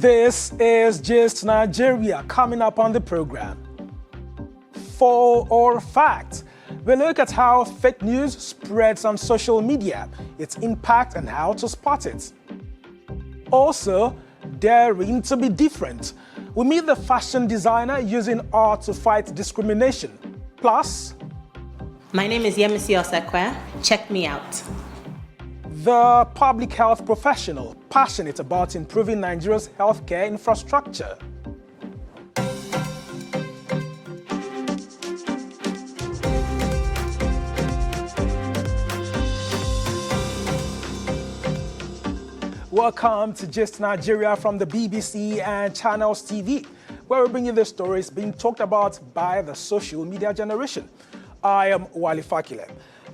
This is Just Nigeria coming up on the program. Fall or fact? We look at how fake news spreads on social media, its impact and how to spot it. Also, daring to be different. We meet the fashion designer using art to fight discrimination. Plus, my name is Yemisi Osekwe. Check me out. The public health professional passionate about improving Nigeria's healthcare infrastructure. Welcome to Just Nigeria from the BBC and Channels TV, where we bring you the stories being talked about by the social media generation. I am Wali Fakile.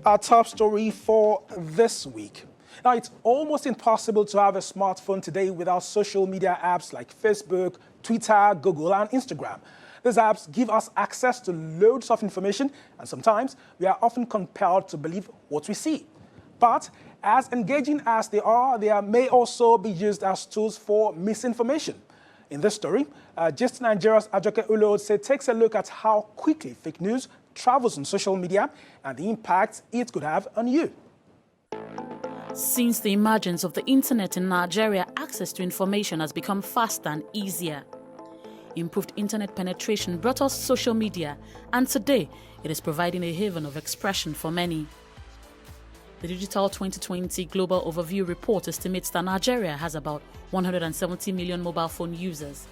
Our top story for this week. Now, it's almost impossible to have a smartphone today without social media apps like Facebook, Twitter, Google, and Instagram. These apps give us access to loads of information, and sometimes we are often compelled to believe what we see. But as engaging as they may also be used as tools for misinformation. In this story, Just Nigeria's Ajikobi takes a look at how quickly fake news travels on social media and the impact it could have on you. Since the emergence of the internet in Nigeria, access to information has become faster and easier. Improved internet penetration brought us social media, and today it is providing a haven of expression for many. The Digital 2020 Global Overview report estimates that Nigeria has about 170 million mobile phone users.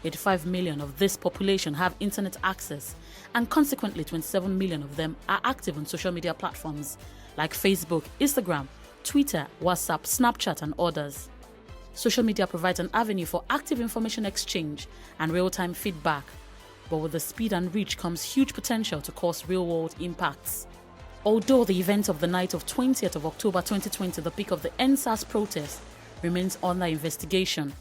85 million of this population have internet access, and consequently 27 million of them are active on social media platforms like Facebook, Instagram, Twitter, WhatsApp, Snapchat, and others. Social media provides an avenue for active information exchange and real-time feedback, but with the speed and reach comes huge potential to cause real-world impacts. Although the event of the night of 20th of October 2020, the peak of the NSAS protest, remains under investigation,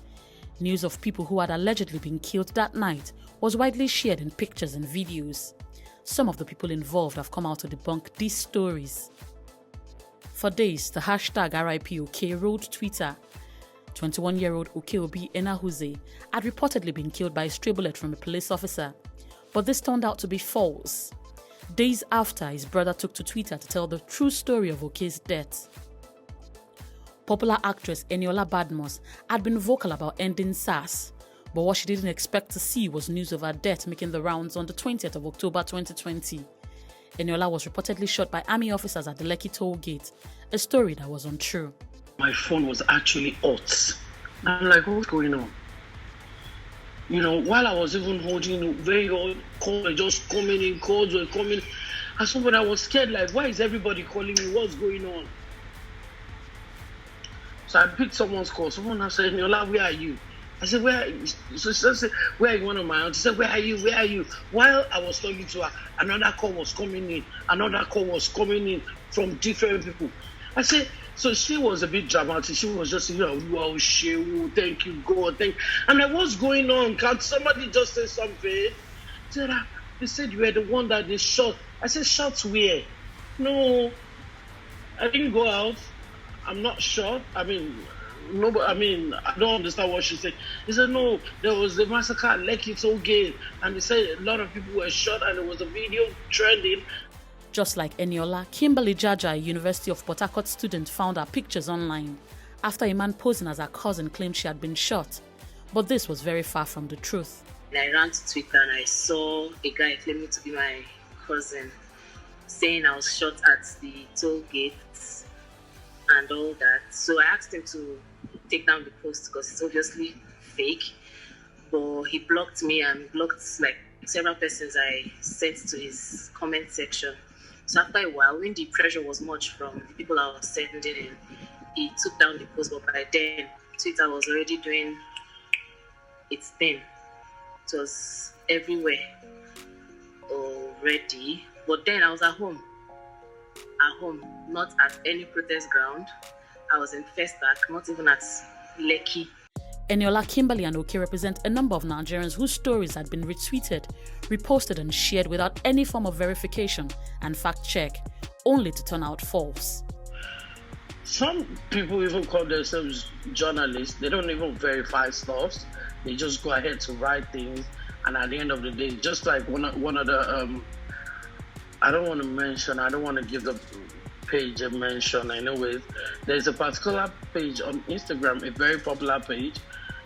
news of people who had allegedly been killed that night was widely shared in pictures and videos. Some of the people involved have come out to debunk these stories. For days, the hashtag RIPOK ruled Twitter. 21-year-old Okeobi Enahuze had reportedly been killed by a stray bullet from a police officer, but this turned out to be false. Days after, his brother took to Twitter to tell the true story of Oke's death. Popular actress Eniola Badmus had been vocal about ending SARS, but what she didn't expect to see was news of her death making the rounds on the 20th of October 2020. Eniola was reportedly shot by army officers at the Lekki toll gate, a story that was untrue. My phone was actually hot. I'm like, what's going on? You know, while I was even holding very old calls were just coming in, calls were coming. And somebody, I was scared, like, why is everybody calling me? What's going on? So I picked someone's call. Someone else said, Eniola, where are you? I said, where are you? So she said, where are you? One of my aunts. She said, where are you? Where are you? While I was talking to her, another call was coming in. Another call was coming in from different people. I said, so she was a bit dramatic. She was just, wow, thank you, God. I'm like, what's going on? Can't somebody just say something? They said you were the one that they shot. I said, shot where? No, I didn't go out. I'm not shot. I don't understand what she said. He said, no, there was a massacre at Lekki toll gate, and they said a lot of people were shot, and there was a video trending. Just like Eniola, Kimberly Jaja, a University of Port Harcourt student, found her pictures online after a man posing as her cousin claimed she had been shot. But this was very far from the truth. I ran to Twitter and I saw a guy claiming to be my cousin, saying I was shot at the toll gates and all that. So I asked him to take down the post because it's obviously fake. But he blocked me and blocked like several persons I sent to his comment section. So after a while, when the pressure was much from the people I was sending in, he took down the post. But by then, Twitter was already doing its thing. It was everywhere already. But then I was at home, not at any protest ground. I was in Festac, not even at Lekki. Eniola, Kimberly, and Oke represent a number of Nigerians whose stories had been retweeted, reposted, and shared without any form of verification and fact check, only to turn out false. Some people even call themselves journalists. They don't even verify stuff. They just go ahead to write things, and at the end of the day, just like one of the I don't want to give the page a mention. Anyways, there's a particular page on Instagram, a very popular page,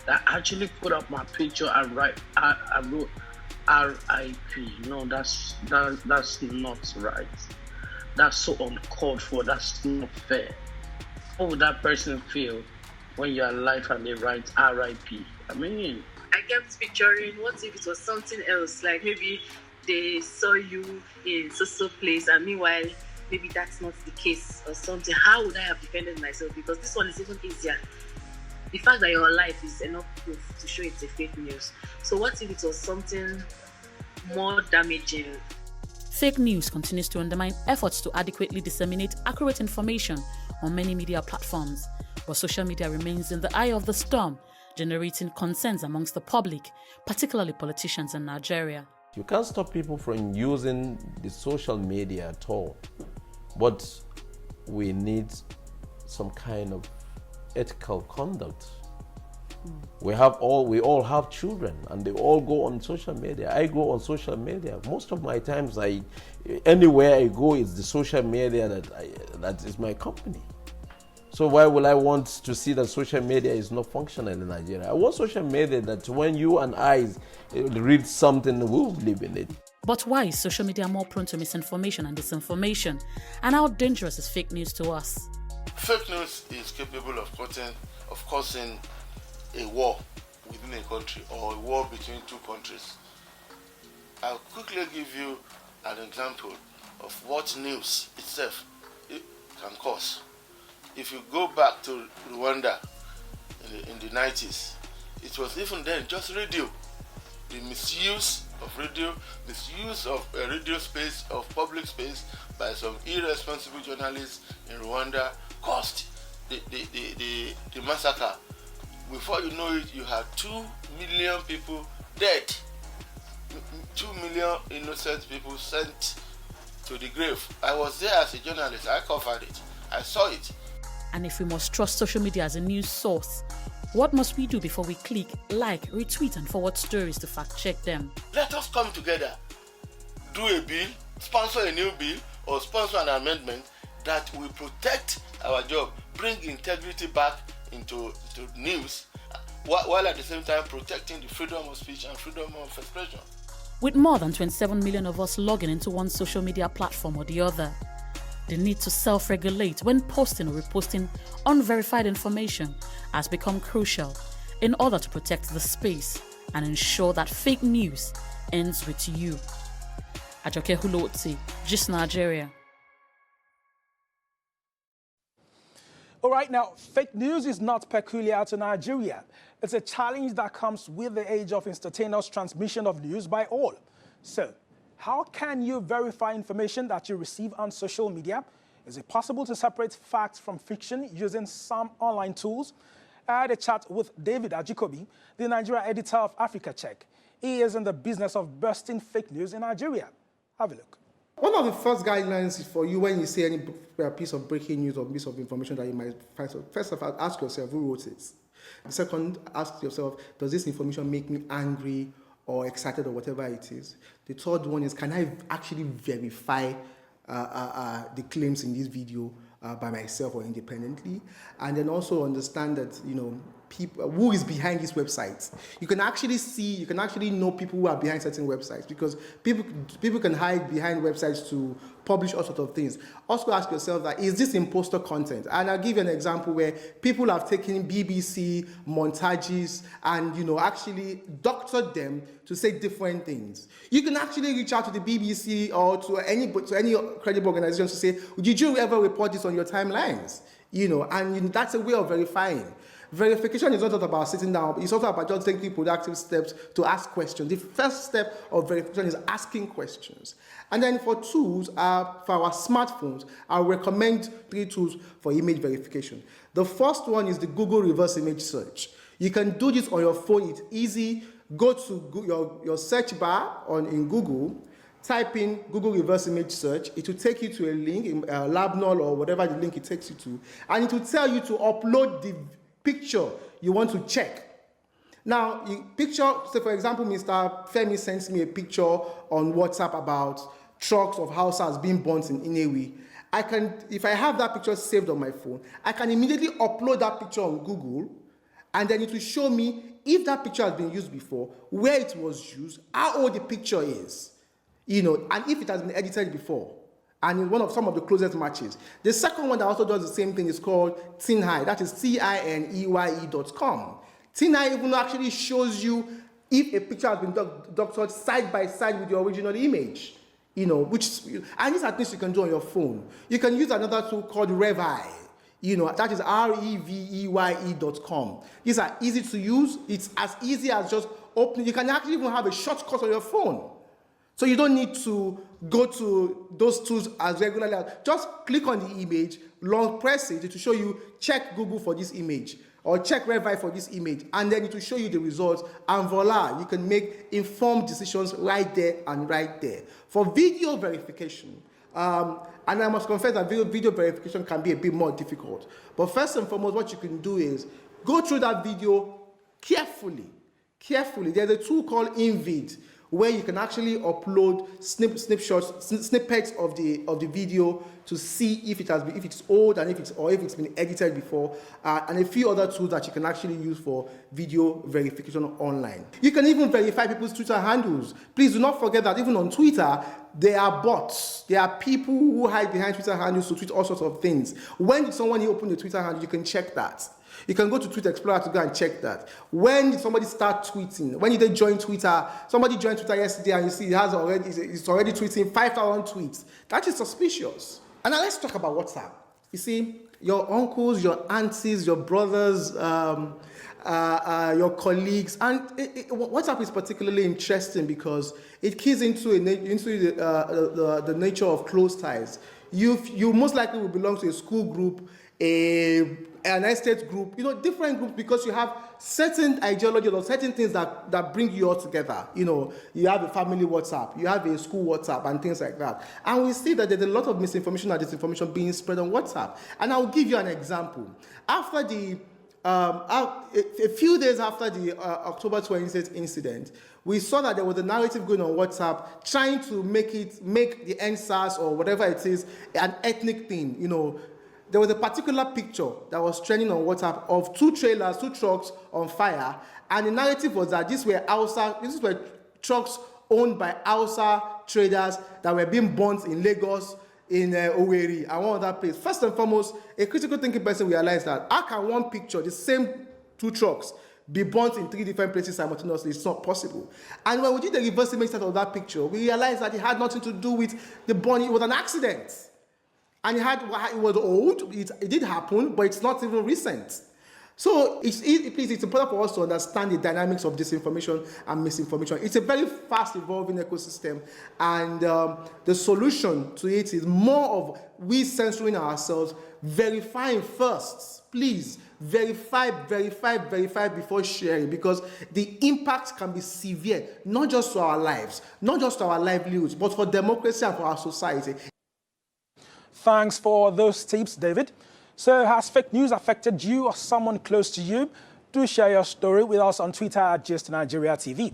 that actually put up my picture and I wrote R.I.P. No, that's not right. That's so uncalled for. That's not fair. How would that person feel when you're alive and they write R.I.P.? I mean, I kept picturing, what if it was something else? Like maybe they saw you in so place, and meanwhile, maybe that's not the case or something. How would I have defended myself? Because this one is even easier. The fact that you're alive is enough proof to show it's a fake news. So what if it was something more damaging? Fake news continues to undermine efforts to adequately disseminate accurate information on many media platforms, but social media remains in the eye of the storm, generating concerns amongst the public, particularly politicians in Nigeria. You can't stop people from using the social media at all, but we need some kind of ethical conduct. We all have children, and they all go on social media. I go on social media. Most of my times, anywhere I go, it's the social media that is my company. So why will I want to see that social media is not functional in Nigeria? I want social media that when you and I read something, we'll believe in it. But why is social media more prone to misinformation and disinformation? And how dangerous is fake news to us? Fake news is capable of causing a war within a country or a war between two countries. I'll quickly give you an example of what news itself can cause. If you go back to Rwanda in the 90s, it was even then just radio. The misuse of radio, misuse of radio space, of public space by some irresponsible journalists in Rwanda caused the massacre. Before you know it, you had 2 million people dead. 2 million innocent people sent to the grave. I was there as a journalist. I covered it. I saw it. And if we must trust social media as a news source, what must we do before we click, like, retweet, and forward stories to fact-check them? Let us come together, do a bill, sponsor a new bill, or sponsor an amendment that will protect our job, bring integrity back into news, while at the same time protecting the freedom of speech and freedom of expression. With more than 27 million of us logging into one social media platform or the other, the need to self-regulate when posting or reposting unverified information has become crucial in order to protect the space and ensure that fake news ends with you. Ajoke Hulotsi, Gist Nigeria. All right, now, fake news is not peculiar to Nigeria. It's a challenge that comes with the age of instantaneous transmission of news by all. So, how can you verify information that you receive on social media? Is it possible to separate facts from fiction using some online tools? I had a chat with David Ajikobi, the Nigeria editor of Africa Check. He is in the business of busting fake news in Nigeria. Have a look. One of the first guidelines for you when you see any piece of breaking news or piece of information that you might find, so first of all, ask yourself who wrote it. The second, ask yourself, does this information make me angry or excited or whatever it is? The third one is, can I actually verify the claims in this video by myself or independently? And then also understand that, people who is behind these websites. You can actually know people who are behind certain websites, because people can hide behind websites to publish all sorts of things. Also ask yourself that, is this imposter content? And I'll give you an example where people have taken BBC montages and actually doctored them to say different things. You can actually reach out to the BBC or to any credible organization to say, did you ever report this on your timelines? And that's a way of verifying. Verification is not just about sitting down, it's also about just taking productive steps to ask questions. The first step of verification is asking questions. And then for tools, for our smartphones, I recommend 3 tools for image verification. The first one is the Google reverse image search. You can do this on your phone, it's easy. Go to your search bar in Google, type in Google reverse image search. It will take you to a link, Labnol or whatever the link it takes you to, and it will tell you to upload the picture you want to check. Now, picture, so for example, Mr. Femi sends me a picture on WhatsApp about trucks of houses being burnt in Inewi. I can, if I have that picture saved on my phone, I can immediately upload that picture on Google, and then it will show me if that picture has been used before, where it was used, how old the picture is, and if it has been edited before, and in some of the closest matches. The second one that also does the same thing is called TinEye. That is TINEYE.com. TinEye even actually shows you if a picture has been doctored side by side with the original image, and these are things you can do on your phone. You can use another tool called Reveye. That is REVEYE.com. These are easy to use. It's as easy as just opening. You can actually even have a shortcut on your phone. So you don't need to go to those tools as regularly. Just click on the image, long press it to show you, check Google for this image, or check Reveye for this image, and then it will show you the results, and voila, you can make informed decisions right there and right there. For video verification, and I must confess that video verification can be a bit more difficult. But first and foremost, what you can do is go through that video carefully. There's a tool called InVid, where you can actually upload snippets of the video to see if it's old and if it's been edited before, and a few other tools that you can actually use for video verification online. You can even verify people's Twitter handles. Please do not forget that even on Twitter, there are bots. There are people who hide behind Twitter handles to tweet all sorts of things. When did someone open the Twitter handle? You can check that. You can go to Twitter Explorer to go and check that. When did somebody start tweeting? When did they join Twitter? Somebody joined Twitter yesterday and you see it's already tweeting 5,000 tweets. That is suspicious. And now let's talk about WhatsApp. You see, your uncles, your aunties, your brothers, your colleagues, and WhatsApp is particularly interesting because it keys into the nature of close ties. You most likely will belong to a school group, an estate group, different groups, because you have certain ideologies or certain things that bring you all together. You have a family WhatsApp, you have a school WhatsApp, and things like that. And we see that there's a lot of misinformation and disinformation being spread on WhatsApp. And I'll give you an example. After a few days after the October 26th incident, we saw that there was a narrative going on WhatsApp trying to make the NSAS or whatever it is an ethnic thing. There was a particular picture that was trending on WhatsApp of two trucks on fire, and the narrative was that these were trucks owned by Hausa traders that were being burnt in Lagos, in Owerri, and one other place. First and foremost, a critical thinking person realized that how can one picture, the same two trucks, be burnt in 3 different places simultaneously? It's not possible. And when we did the reverse image of that picture, we realized that it had nothing to do with the burning. It was an accident. And it was old, it did happen, but it's not even recent. So it's important for us to understand the dynamics of disinformation and misinformation. It's a very fast evolving ecosystem, and the solution to it is more of we censoring ourselves, verifying first. Please, verify before sharing, because the impact can be severe, not just to our lives, not just to our livelihoods, but for democracy and for our society. Thanks for those tips, David. So has fake news affected you or someone close to you? Do share your story with us on Twitter at DSTV.